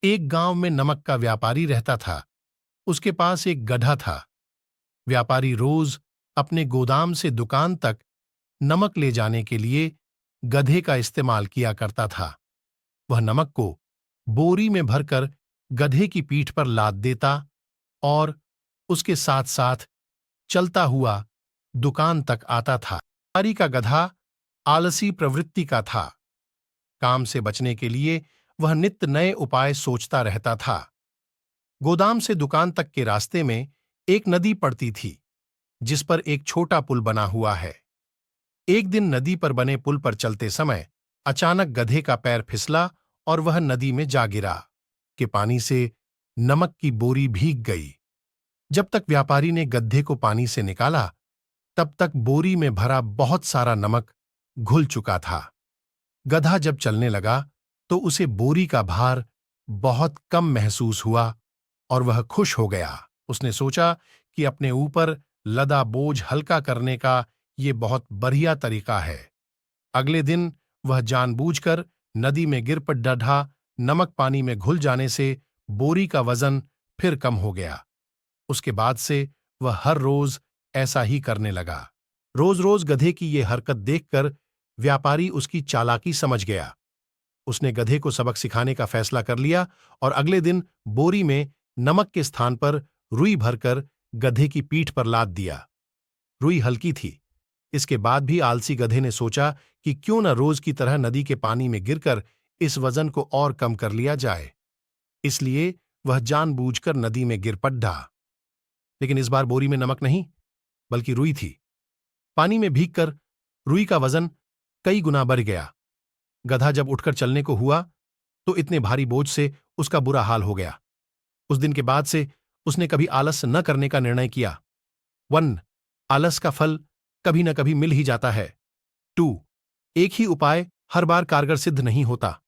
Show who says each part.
Speaker 1: एक गांव में नमक का व्यापारी रहता था। उसके पास एक गधा था। व्यापारी रोज अपने गोदाम से दुकान तक नमक ले जाने के लिए गधे का इस्तेमाल किया करता था। वह नमक को बोरी में भरकर गधे की पीठ पर लाद देता और उसके साथ साथ चलता हुआ दुकान तक आता था। व्यापारी का गधा आलसी प्रवृत्ति का था। काम से बचने के लिए वह नित्य नए उपाय सोचता रहता था। गोदाम से दुकान तक के रास्ते में एक नदी पड़ती थी, जिस पर एक छोटा पुल बना हुआ है। एक दिन नदी पर बने पुल पर चलते समय अचानक गधे का पैर फिसला और वह नदी में जा गिरा। के पानी से नमक की बोरी भीग गई। जब तक व्यापारी ने गधे को पानी से निकाला, तब तक बोरी में भरा बहुत सारा नमक घुल चुका था। गधा जब चलने लगा तो उसे बोरी का भार बहुत कम महसूस हुआ और वह खुश हो गया। उसने सोचा कि अपने ऊपर लदा बोझ हल्का करने का ये बहुत बढ़िया तरीका है। अगले दिन वह जानबूझकर नदी में गिर पड़ डढ़ा। नमक पानी में घुल जाने से बोरी का वजन फिर कम हो गया। उसके बाद से वह हर रोज ऐसा ही करने लगा। रोज रोज गधे की ये हरकत देखकर व्यापारी उसकी चालाकी समझ गया। उसने गधे को सबक सिखाने का फैसला कर लिया और अगले दिन बोरी में नमक के स्थान पर रुई भरकर गधे की पीठ पर लाद दिया। रुई हल्की थी। इसके बाद भी आलसी गधे ने सोचा कि क्यों न रोज की तरह नदी के पानी में गिरकर इस वजन को और कम कर लिया जाए। इसलिए वह जानबूझकर नदी में गिर पड़ा। लेकिन इस बार बोरी में नमक नहीं, बल्कि रुई थी। पानी में भीगकर रुई का वजन कई गुना बढ़ गया। गधा जब उठकर चलने को हुआ तो इतने भारी बोझ से उसका बुरा हाल हो गया। उस दिन के बाद से उसने कभी आलस न करने का निर्णय किया। 1. आलस का फल कभी न कभी मिल ही जाता है। 2. एक ही उपाय हर बार कारगर सिद्ध नहीं होता।